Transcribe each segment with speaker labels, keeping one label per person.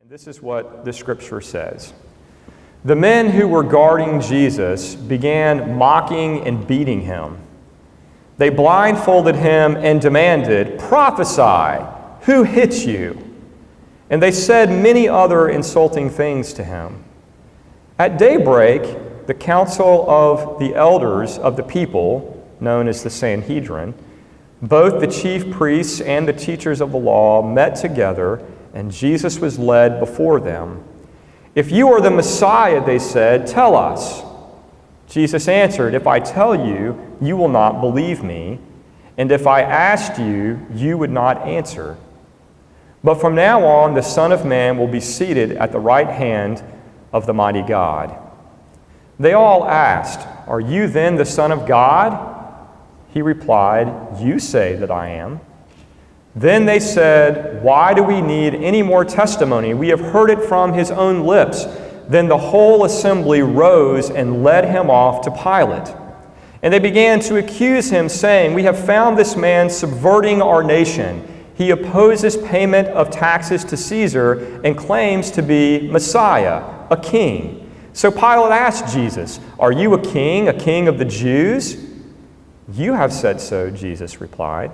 Speaker 1: This is what the scripture says. The men who were guarding Jesus began mocking and beating him. They blindfolded him and demanded, "Prophesy, who hit you?" And they said many other insulting things to him. At daybreak, the council of the elders of the people, known as the Sanhedrin, both the chief priests and the teachers of the law, met together, and Jesus was led before them. "If you are the Messiah," they said, "tell us." Jesus answered, "If I tell you, you will not believe me, and if I asked you, you would not answer. But from now on, the Son of Man will be seated at the right hand of the mighty God." They all asked, "Are you then the Son of God?" He replied, "You say that I am." Then they said, "Why do we need any more testimony? We have heard it from his own lips." Then the whole assembly rose and led him off to Pilate. And they began to accuse him, saying, "We have found this man subverting our nation. He opposes payment of taxes to Caesar and claims to be Messiah, a king." So Pilate asked Jesus, "Are you a king of the Jews?" "You have said so," Jesus replied.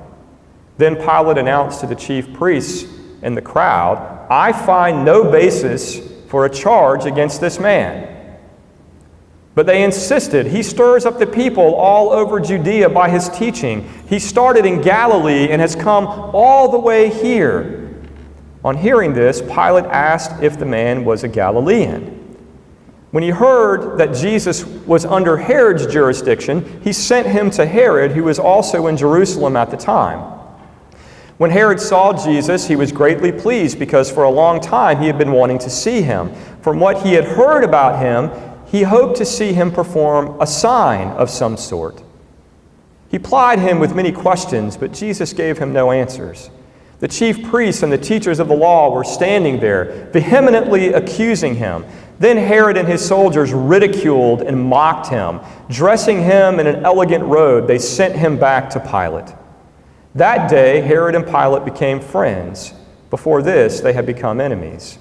Speaker 1: Then Pilate announced to the chief priests and the crowd, "I find no basis for a charge against this man." But they insisted, "He stirs up the people all over Judea by his teaching. He started in Galilee and has come all the way here." On hearing this, Pilate asked if the man was a Galilean. When he heard that Jesus was under Herod's jurisdiction, he sent him to Herod, who was also in Jerusalem at the time. When Herod saw Jesus, he was greatly pleased because for a long time he had been wanting to see him. From what he had heard about him, he hoped to see him perform a sign of some sort. He plied him with many questions, but Jesus gave him no answers. The chief priests and the teachers of the law were standing there, vehemently accusing him. Then Herod and his soldiers ridiculed and mocked him. Dressing him in an elegant robe, they sent him back to Pilate. That day, Herod and Pilate became friends. Before this, they had become enemies.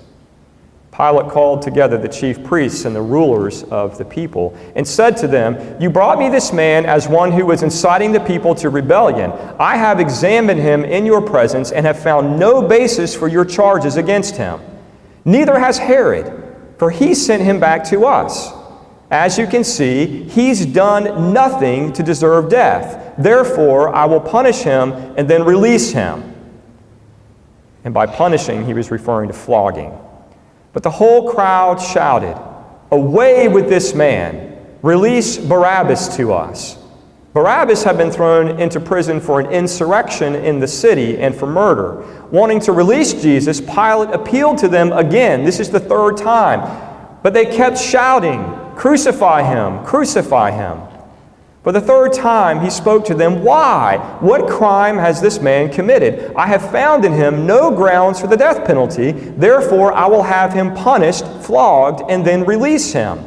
Speaker 1: Pilate called together the chief priests and the rulers of the people and said to them, "You brought me this man as one who was inciting the people to rebellion. I have examined him in your presence and have found no basis for your charges against him. Neither has Herod, for he sent him back to us. As you can see, he's done nothing to deserve death. Therefore, I will punish him and then release him." And by punishing, he was referring to flogging. But the whole crowd shouted, "Away with this man! Release Barabbas to us." Barabbas had been thrown into prison for an insurrection in the city and for murder. Wanting to release Jesus, Pilate appealed to them again. This is the third time. But they kept shouting, "Crucify him! Crucify him!" For the third time he spoke to them, "Why? What crime has this man committed? I have found in him no grounds for the death penalty. Therefore I will have him punished, flogged, and then release him."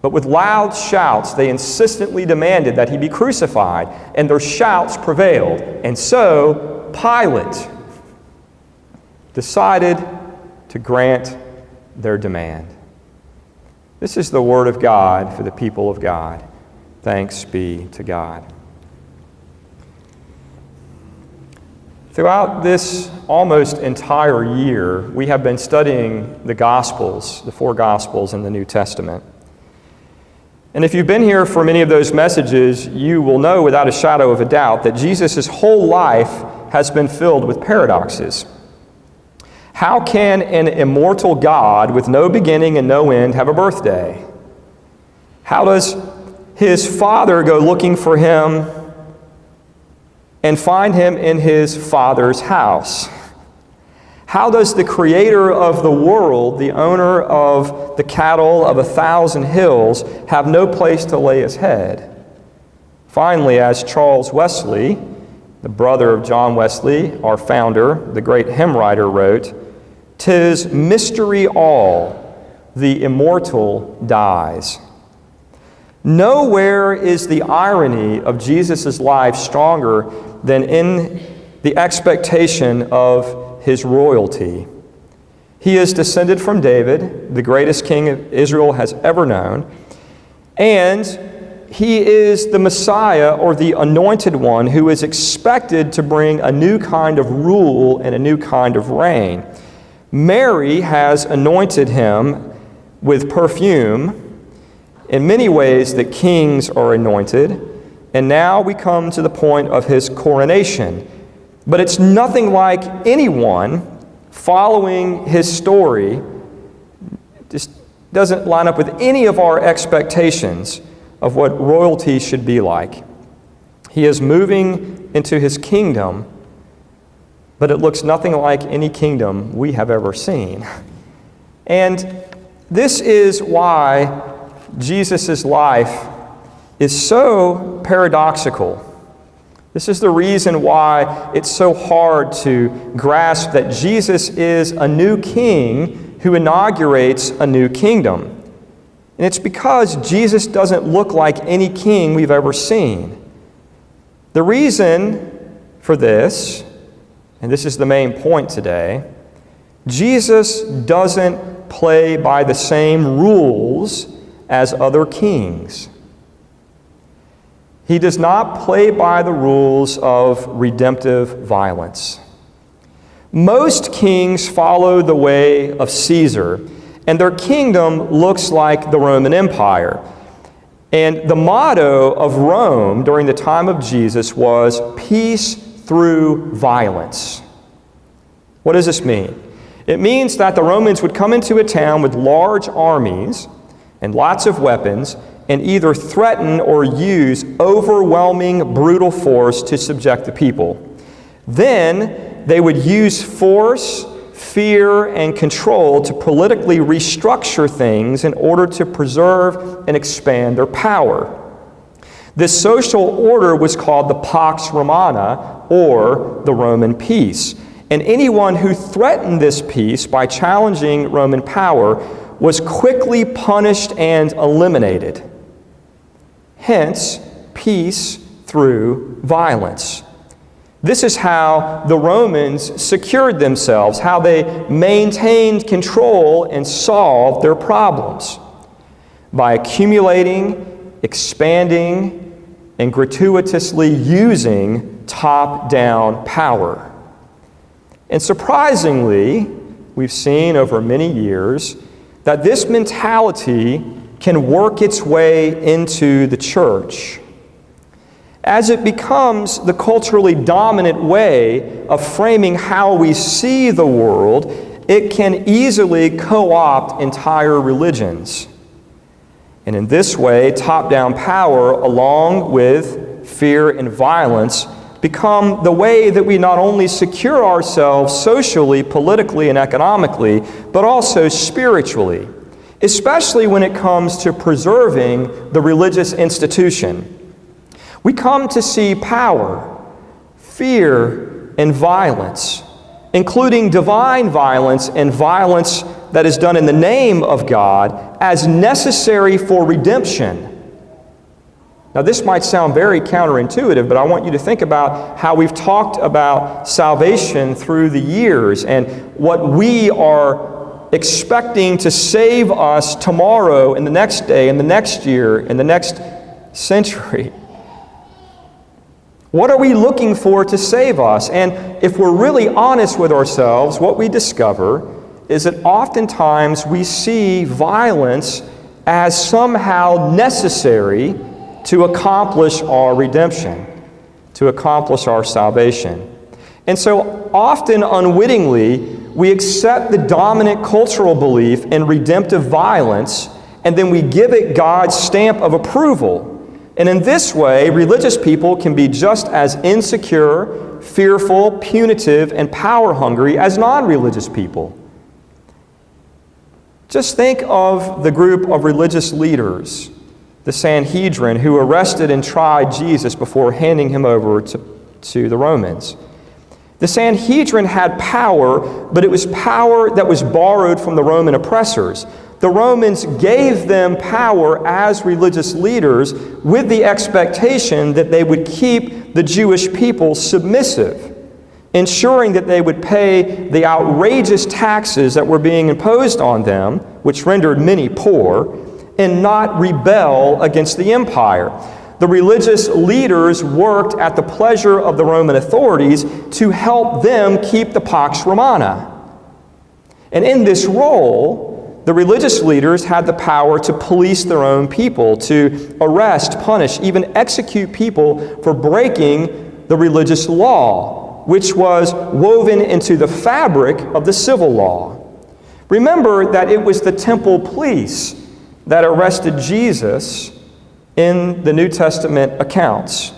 Speaker 1: But with loud shouts they insistently demanded that he be crucified, and their shouts prevailed. And so Pilate decided to grant their demand. This is the word of God for the people of God. Thanks be to God. Throughout this almost entire year, we have been studying the Gospels, the four Gospels in the New Testament. And if you've been here for many of those messages, you will know without a shadow of a doubt that Jesus' whole life has been filled with paradoxes. How can an immortal God with no beginning and no end have a birthday? How does his Father go looking for him and find him in his Father's house? How does the creator of the world, the owner of the cattle of 1,000 hills, have no place to lay his head? Finally, as Charles Wesley, the brother of John Wesley, our founder, the great hymn writer, wrote, "'Tis mystery all, the immortal dies." Nowhere is the irony of Jesus' life stronger than in the expectation of his royalty. He is descended from David, the greatest king Israel has ever known, and he is the Messiah, or the anointed one, who is expected to bring a new kind of rule and a new kind of reign. Mary has anointed him with perfume in many ways that kings are anointed, and now we come to the point of his coronation. But it's nothing like anyone following his story. Just doesn't line up with any of our expectations of what royalty should be like. He is moving into his kingdom, but it looks nothing like any kingdom we have ever seen. And this is why Jesus' life is so paradoxical. This is the reason why it's so hard to grasp that Jesus is a new king who inaugurates a new kingdom. And it's because Jesus doesn't look like any king we've ever seen. The reason for this, and this is the main point today, Jesus doesn't play by the same rules as other kings. He does not play by the rules of redemptive violence. Most kings follow the way of Caesar, and their kingdom looks like the Roman Empire. And the motto of Rome during the time of Jesus was peace through violence. What does this mean? It means that the Romans would come into a town with large armies and lots of weapons, and either threaten or use overwhelming, brutal force to subject the people. Then they would use force, fear, and control to politically restructure things in order to preserve and expand their power. This social order was called the Pax Romana, or the Roman peace. And anyone who threatened this peace by challenging Roman power was quickly punished and eliminated. Hence, peace through violence. This is how the Romans secured themselves, how they maintained control and solved their problems. By accumulating, expanding, and gratuitously using top-down power. And surprisingly, we've seen over many years that this mentality can work its way into the church. As it becomes the culturally dominant way of framing how we see the world, it can easily co-opt entire religions. And in this way, top-down power, along with fear and violence, become the way that we not only secure ourselves socially, politically, and economically, but also spiritually, especially when it comes to preserving the religious institution. We come to see power, fear, and violence, including divine violence and violence that is done in the name of God, as necessary for redemption. Now, this might sound very counterintuitive, but I want you to think about how we've talked about salvation through the years and what we are expecting to save us tomorrow and the next day and the next year and the next century. What are we looking for to save us? And if we're really honest with ourselves, what we discover is that oftentimes we see violence as somehow necessary to accomplish our redemption, to accomplish our salvation. And so often unwittingly, we accept the dominant cultural belief in redemptive violence, and then we give it God's stamp of approval. And in this way, religious people can be just as insecure, fearful, punitive, and power-hungry as non-religious people. Just think of the group of religious leaders, the Sanhedrin, who arrested and tried Jesus before handing him over to the Romans. The Sanhedrin had power, but it was power that was borrowed from the Roman oppressors. The Romans gave them power as religious leaders with the expectation that they would keep the Jewish people submissive. ensuring that they would pay the outrageous taxes that were being imposed on them, which rendered many poor, and not rebel against the empire. The religious leaders worked at the pleasure of the Roman authorities to help them keep the Pax Romana. And in this role, the religious leaders had the power to police their own people, to arrest, punish, even execute people for breaking the religious law, which was woven into the fabric of the civil law. Remember that it was the temple police that arrested Jesus in the New Testament accounts.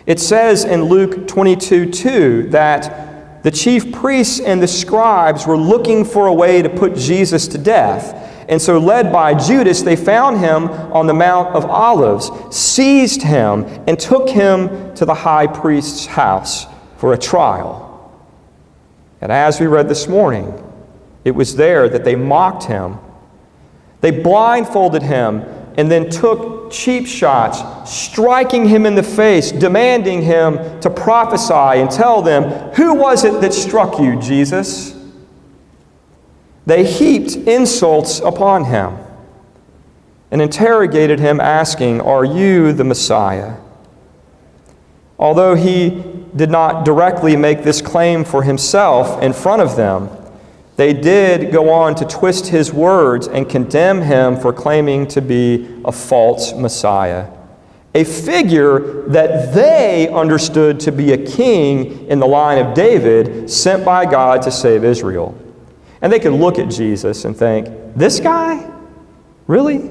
Speaker 1: It says in Luke 22:2 that the chief priests and the scribes were looking for a way to put Jesus to death. And so, led by Judas, they found him on the Mount of Olives, seized him, and took him to the high priest's house for a trial. And as we read this morning, it was there that they mocked him. They blindfolded him and then took cheap shots, striking him in the face, demanding him to prophesy and tell them, "Who was it that struck you, Jesus?" They heaped insults upon him and interrogated him, asking, "Are you the Messiah?" Although he did not directly make this claim for himself in front of them, they did go on to twist his words and condemn him for claiming to be a false Messiah, a figure that they understood to be a king in the line of David, sent by God to save Israel. And they could look at Jesus and think, "This guy? Really?"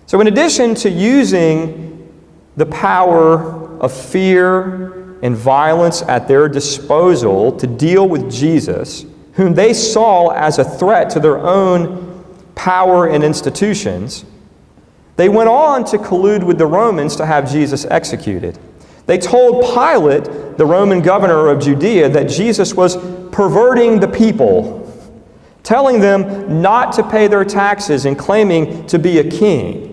Speaker 1: So in addition to using the power of fear and violence at their disposal to deal with Jesus, whom they saw as a threat to their own power and institutions, they went on to collude with the Romans to have Jesus executed. They told Pilate, the Roman governor of Judea, that Jesus was perverting the people, telling them not to pay their taxes and claiming to be a king.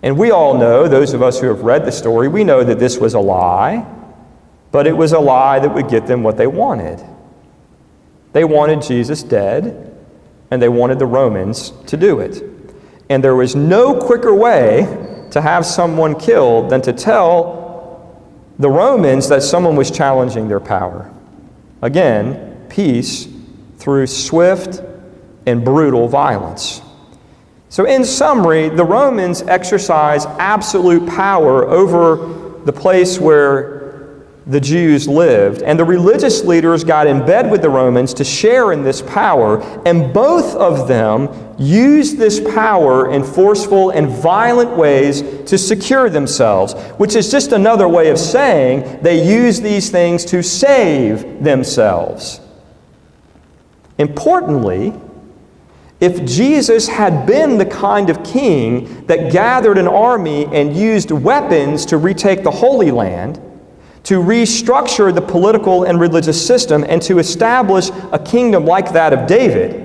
Speaker 1: And we all know, those of us who have read the story, we know that this was a lie, but it was a lie that would get them what they wanted. They wanted Jesus dead, and they wanted the Romans to do it. And there was no quicker way to have someone killed than to tell the Romans that someone was challenging their power. Again, peace through swift and brutal violence. So in summary, the Romans exercised absolute power over the place where the Jews lived, and the religious leaders got in bed with the Romans to share in this power, and both of them used this power in forceful and violent ways to secure themselves, which is just another way of saying they used these things to save themselves. Importantly, if Jesus had been the kind of king that gathered an army and used weapons to retake the Holy Land, to restructure the political and religious system, and to establish a kingdom like that of David,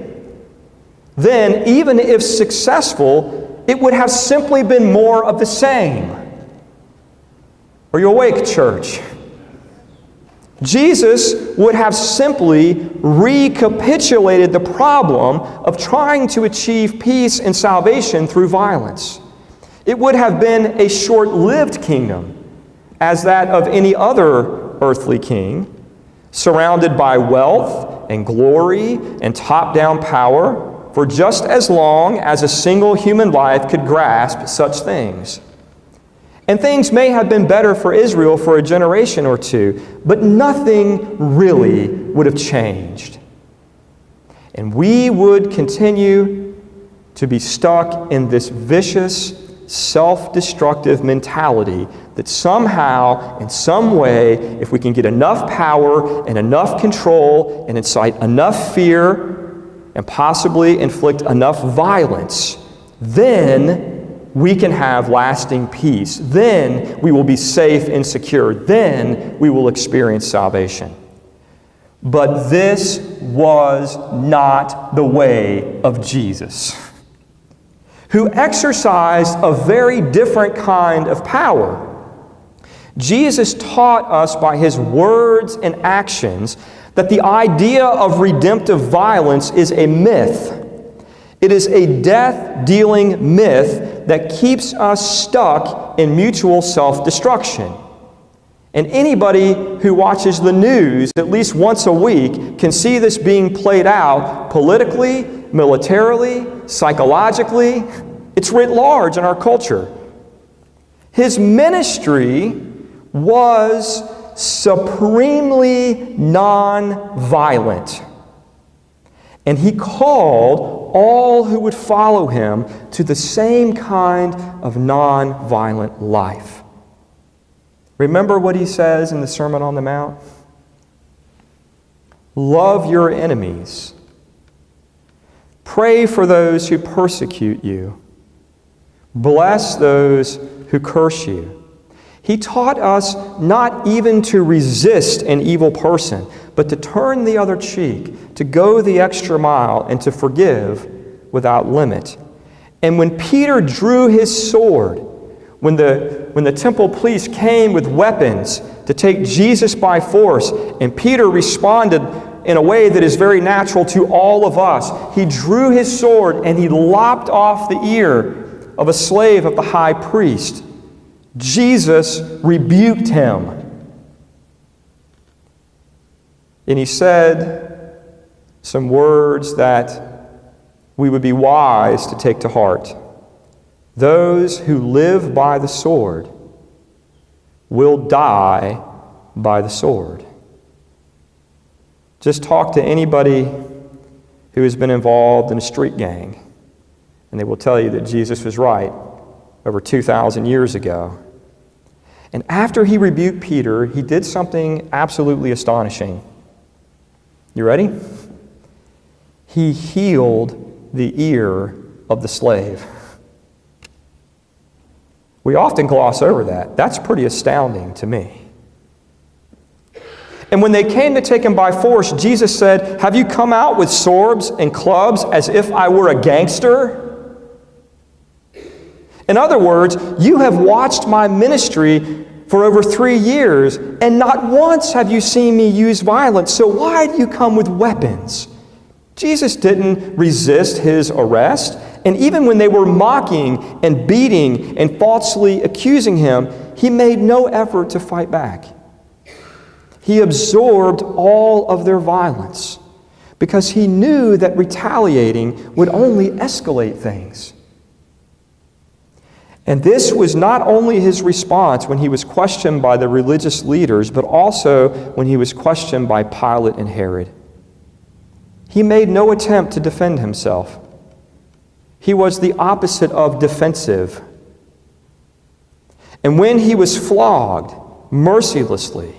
Speaker 1: then even if successful, it would have simply been more of the same. Are you awake, church? Jesus would have simply recapitulated the problem of trying to achieve peace and salvation through violence. It would have been a short-lived kingdom, as that of any other earthly king, surrounded by wealth and glory and top-down power for just as long as a single human life could grasp such things. And things may have been better for Israel for a generation or two, but nothing really would have changed. And we would continue to be stuck in this vicious, self-destructive mentality that somehow, in some way, if we can get enough power and enough control and incite enough fear and possibly inflict enough violence, then we can have lasting peace. Then we will be safe and secure. Then we will experience salvation. But this was not the way of Jesus, who exercised a very different kind of power. Jesus taught us by his words and actions that the idea of redemptive violence is a myth. It is a death-dealing myth that keeps us stuck in mutual self-destruction. And anybody who watches the news at least once a week can see this being played out politically, militarily, psychologically. It's writ large in our culture. His ministry was supremely non-violent. And he called all who would follow him to the same kind of non-violent life. Remember what he says in the Sermon on the Mount? Love your enemies. Pray for those who persecute you. Bless those who curse you. He taught us not even to resist an evil person, but to turn the other cheek, to go the extra mile, and to forgive without limit. And when Peter drew his sword, when the temple police came with weapons to take Jesus by force, and Peter responded in a way that is very natural to all of us, he drew his sword and he lopped off the ear of a slave of the high priest. Jesus rebuked him. And he said some words that we would be wise to take to heart. Those who live by the sword will die by the sword. Just talk to anybody who has been involved in a street gang, and they will tell you that Jesus was right over 2,000 years ago. And after he rebuked Peter, he did something absolutely astonishing. You ready? He healed the ear of the slave. We often gloss over that. That's pretty astounding to me. And when they came to take him by force, Jesus said, "Have you come out with swords and clubs as if I were a gangster?" In other words, you have watched my ministry for over 3 years, and not once have you seen me use violence, so why do you come with weapons? Jesus didn't resist his arrest, and even when they were mocking and beating and falsely accusing him, he made no effort to fight back. He absorbed all of their violence because he knew that retaliating would only escalate things. And this was not only his response when he was questioned by the religious leaders, but also when he was questioned by Pilate and Herod. He made no attempt to defend himself. He was the opposite of defensive. And when he was flogged mercilessly,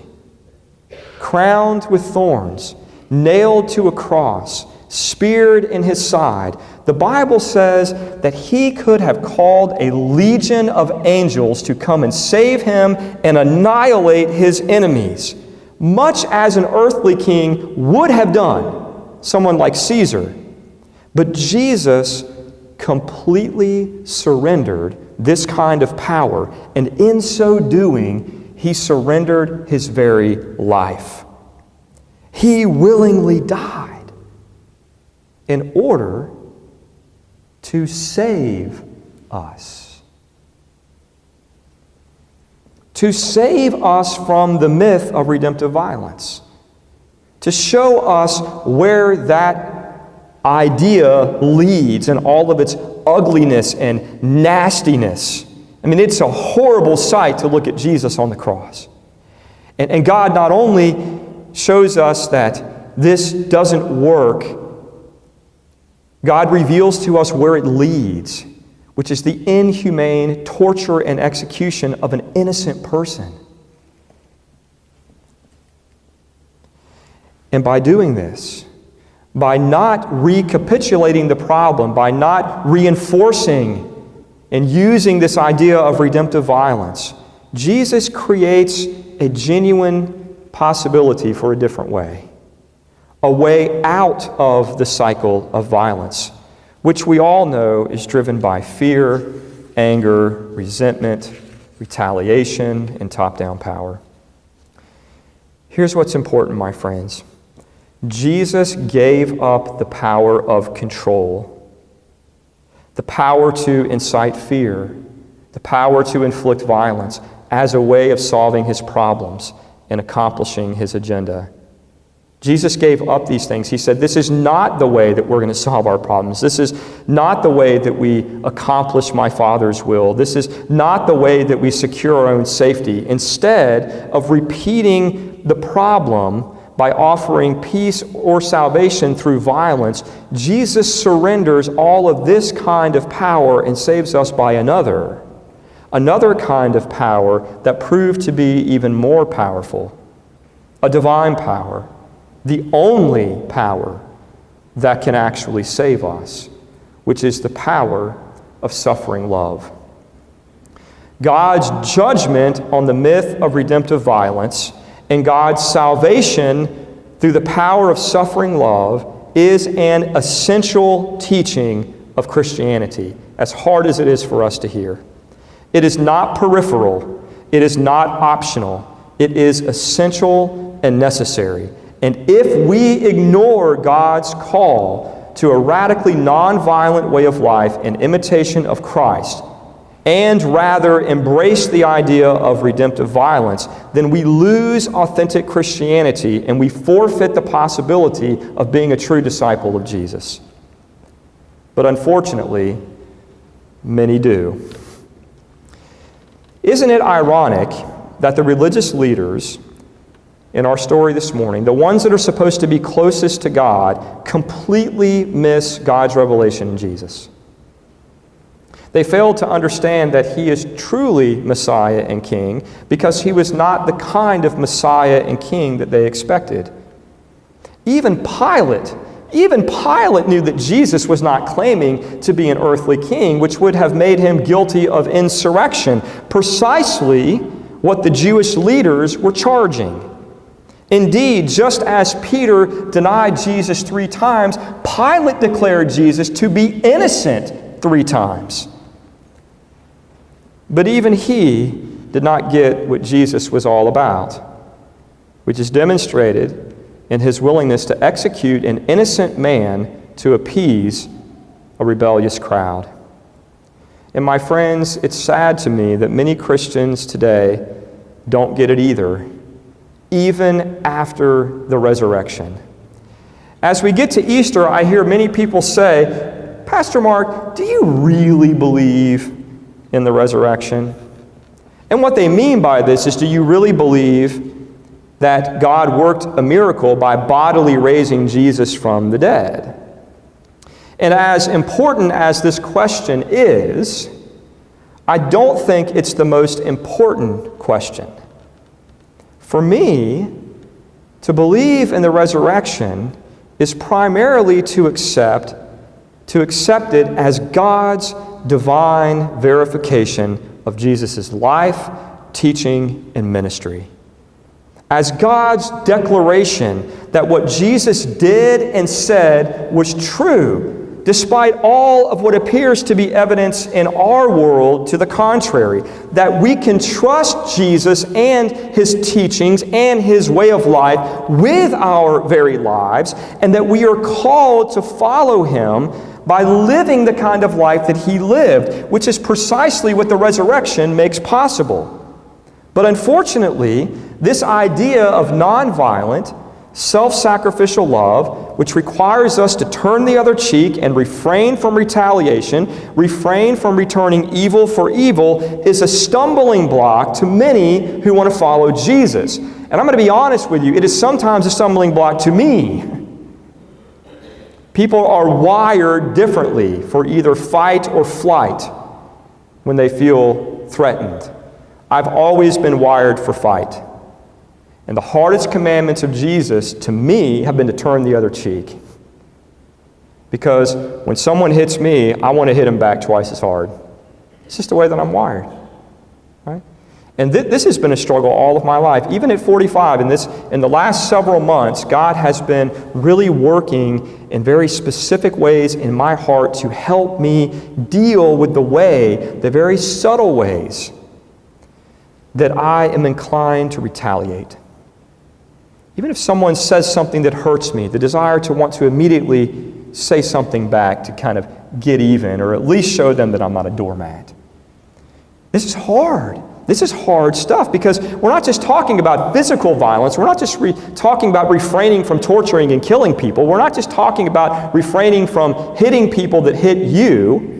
Speaker 1: crowned with thorns, nailed to a cross, speared in his side, the Bible says that he could have called a legion of angels to come and save him and annihilate his enemies, much as an earthly king would have done, someone like Caesar. But Jesus completely surrendered this kind of power, and in so doing, he surrendered his very life. He willingly died in order to save us. To save us from the myth of redemptive violence. To show us where that idea leads and all of its ugliness and nastiness. I mean, it's a horrible sight to look at Jesus on the cross. And God not only shows us that this doesn't work, God reveals to us where it leads, which is the inhumane torture and execution of an innocent person. And by doing this, by not recapitulating the problem, by not reinforcing and using this idea of redemptive violence, Jesus creates a genuine possibility for a different way. A way out of the cycle of violence, which we all know is driven by fear, anger, resentment, retaliation, and top-down power. Here's what's important, my friends. Jesus gave up the power of control, the power to incite fear, the power to inflict violence as a way of solving his problems and accomplishing his agenda. Jesus gave up these things. He said, this is not the way that we're going to solve our problems. This is not the way that we accomplish my Father's will. This is not the way that we secure our own safety. Instead of repeating the problem by offering peace or salvation through violence, Jesus surrenders all of this kind of power and saves us by another kind of power that proved to be even more powerful, a divine power, the only power that can actually save us, which is the power of suffering love. God's judgment on the myth of redemptive violence and God's salvation through the power of suffering love is an essential teaching of Christianity, as hard as it is for us to hear. It is not peripheral. It is not optional. It is essential and necessary. And if we ignore God's call to a radically nonviolent way of life in imitation of Christ, and rather embrace the idea of redemptive violence, then we lose authentic Christianity and we forfeit the possibility of being a true disciple of Jesus. But unfortunately, many do. Isn't it ironic that the religious leaders in our story this morning, the ones that are supposed to be closest to God, completely miss God's revelation in Jesus? They failed to understand that he is truly Messiah and King because he was not the kind of Messiah and King that they expected. Even Pilate knew that Jesus was not claiming to be an earthly king, which would have made him guilty of insurrection, precisely what the Jewish leaders were charging. Indeed, just as Peter denied Jesus 3 times, Pilate declared Jesus to be innocent 3 times. But even he did not get what Jesus was all about, which is demonstrated in his willingness to execute an innocent man to appease a rebellious crowd. And my friends, it's sad to me that many Christians today don't get it either, even after the resurrection. As we get to Easter, I hear many people say, Pastor Mark, do you really believe in the resurrection? And what they mean by this is, do you really believe that God worked a miracle by bodily raising Jesus from the dead? And as important as this question is, I don't think it's the most important question. For me, to believe in the resurrection is primarily to accept it as God's divine verification of Jesus' life, teaching, and ministry. As God's declaration that what Jesus did and said was true, despite all of what appears to be evidence in our world to the contrary, that we can trust Jesus and his teachings and his way of life with our very lives, and that we are called to follow him by living the kind of life that he lived, which is precisely what the resurrection makes possible. But unfortunately, this idea of nonviolent, self-sacrificial love, which requires us to turn the other cheek and refrain from retaliation, refrain from returning evil for evil, is a stumbling block to many who want to follow Jesus. And I'm going to be honest with you, it is sometimes a stumbling block to me. People are wired differently for either fight or flight when they feel threatened. I've always been wired for fight. And the hardest commandments of Jesus, to me, have been to turn the other cheek. Because when someone hits me, I want to hit them back twice as hard. It's just the way that I'm wired. Right? And this has been a struggle all of my life. Even at 45, in the last several months, God has been really working in very specific ways in my heart to help me deal with the very subtle ways that I am inclined to retaliate. Even if someone says something that hurts me, the desire to want to immediately say something back to kind of get even, or at least show them that I'm not a doormat. This is hard. This is hard stuff, because we're not just talking about physical violence. We're not just talking about refraining from torturing and killing people. We're not just talking about refraining from hitting people that hit you.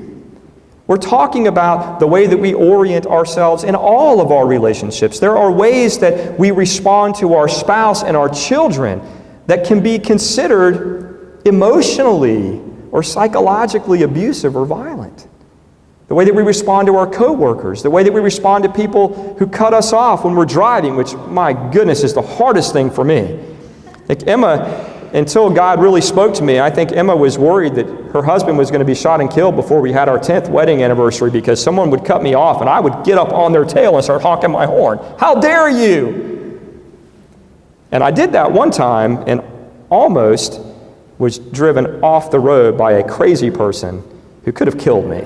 Speaker 1: We're talking about the way that we orient ourselves in all of our relationships. There are ways that we respond to our spouse and our children that can be considered emotionally or psychologically abusive or violent. The way that we respond to our coworkers, the way that we respond to people who cut us off when we're driving, which, my goodness, is the hardest thing for me. Like Emma, until God really spoke to me, I think Emma was worried that her husband was going to be shot and killed before we had our 10th wedding anniversary, because someone would cut me off and I would get up on their tail and start honking my horn. How dare you? And I did that one time and almost was driven off the road by a crazy person who could have killed me.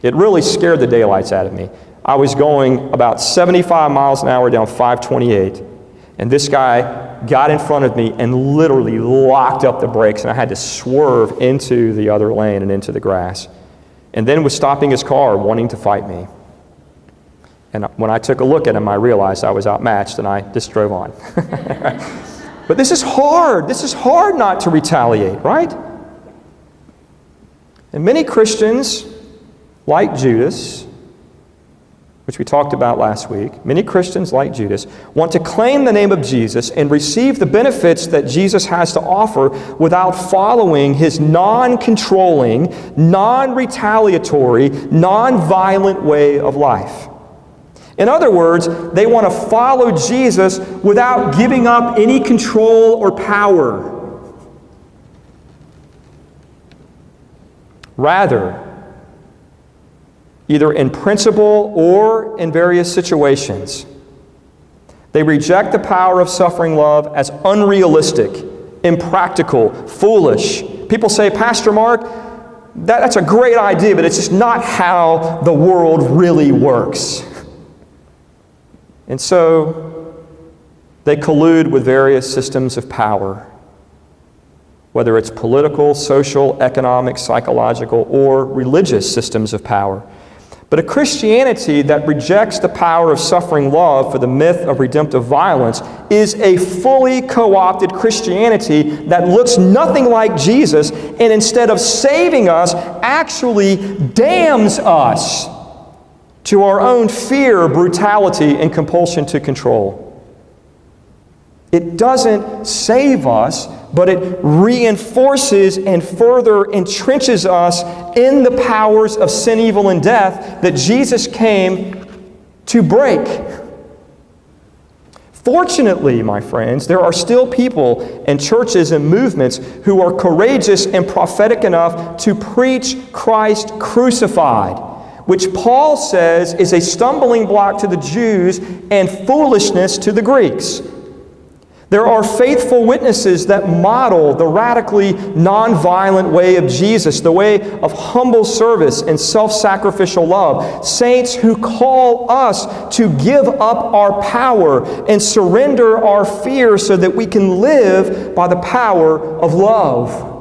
Speaker 1: It really scared the daylights out of me. I was going about 75 miles an hour down 528, and this guy got in front of me and literally locked up the brakes, and I had to swerve into the other lane and into the grass. And then was stopping his car, wanting to fight me. And when I took a look at him, I realized I was outmatched, and I just drove on. But this is hard. This is hard not to retaliate, right? And many Christians, like Judas, which we talked about last week, many Christians, like Judas, want to claim the name of Jesus and receive the benefits that Jesus has to offer without following his non-controlling, non-retaliatory, non-violent way of life. In other words, they want to follow Jesus without giving up any control or power. Rather, either in principle or in various situations, they reject the power of suffering love as unrealistic, impractical, foolish. People say, Pastor Mark, that's a great idea, but it's just not how the world really works. And so they collude with various systems of power, whether it's political, social, economic, psychological, or religious systems of power. But a Christianity that rejects the power of suffering love for the myth of redemptive violence is a fully co-opted Christianity that looks nothing like Jesus, and instead of saving us, actually damns us to our own fear, brutality, and compulsion to control. It doesn't save us, but it reinforces and further entrenches us in the powers of sin, evil, and death that Jesus came to break. Fortunately, my friends, there are still people and churches and movements who are courageous and prophetic enough to preach Christ crucified, which Paul says is a stumbling block to the Jews and foolishness to the Greeks. There are faithful witnesses that model the radically nonviolent way of Jesus, the way of humble service and self-sacrificial love. Saints who call us to give up our power and surrender our fear so that we can live by the power of love.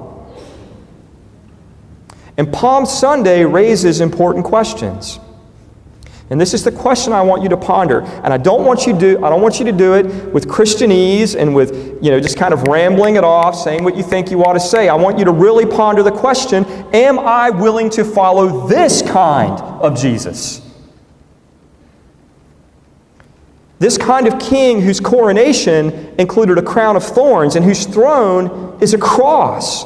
Speaker 1: And Palm Sunday raises important questions. And this is the question I want you to ponder. And I don't want you to do it with Christianese and with, just kind of rambling it off, saying what you think you ought to say. I want you to really ponder the question, am I willing to follow this kind of Jesus? This kind of king whose coronation included a crown of thorns and whose throne is a cross.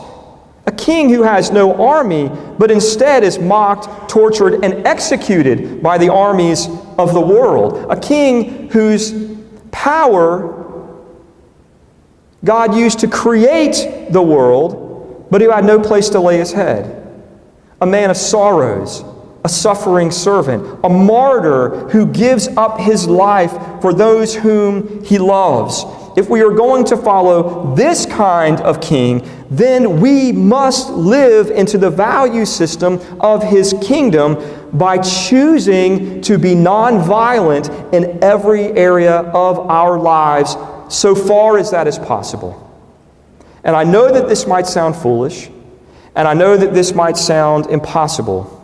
Speaker 1: A king who has no army, but instead is mocked, tortured, and executed by the armies of the world. A king whose power God used to create the world, but who had no place to lay his head. A man of sorrows, a suffering servant, a martyr who gives up his life for those whom he loves. if we are going to follow this kind of king, then we must live into the value system of his kingdom by choosing to be nonviolent in every area of our lives, so far as that is possible. And I know that this might sound foolish, and I know that this might sound impossible.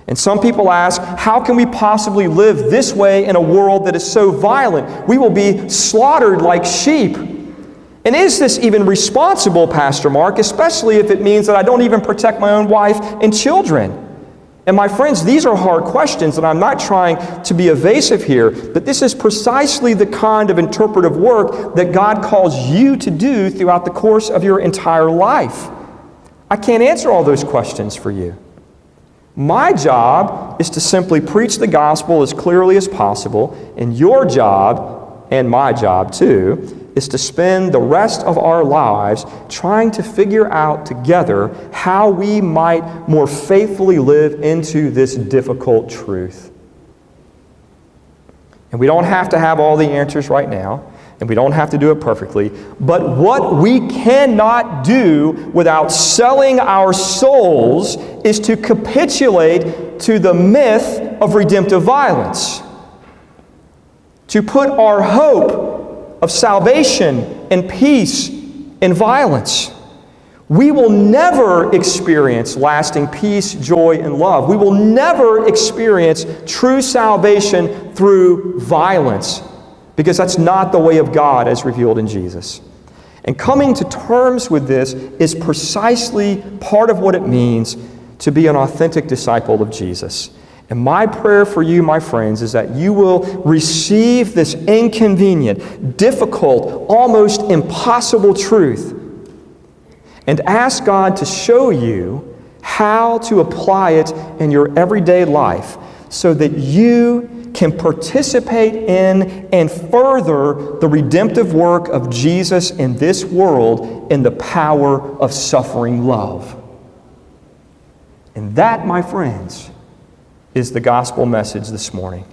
Speaker 1: And some people ask, how can we possibly live this way in a world that is so violent? We will be slaughtered like sheep. And is this even responsible, Pastor Mark, especially if it means that I don't even protect my own wife and children? And my friends, these are hard questions, and I'm not trying to be evasive here, but this is precisely the kind of interpretive work that God calls you to do throughout the course of your entire life. I can't answer all those questions for you. My job is to simply preach the gospel as clearly as possible, and your job, and my job too, is to spend the rest of our lives trying to figure out together how we might more faithfully live into this difficult truth. And we don't have to have all the answers right now, and we don't have to do it perfectly, but what we cannot do without selling our souls is to capitulate to the myth of redemptive violence, to put our hope of salvation and peace in violence. We will never experience lasting peace, joy, and love. We will never experience true salvation through violence, because that's not the way of God as revealed in Jesus. And coming to terms with this is precisely part of what it means to be an authentic disciple of Jesus. And my prayer for you, my friends, is that you will receive this inconvenient, difficult, almost impossible truth and ask God to show you how to apply it in your everyday life so that you can participate in and further the redemptive work of Jesus in this world in the power of suffering love. And that, my friends, is the gospel message this morning.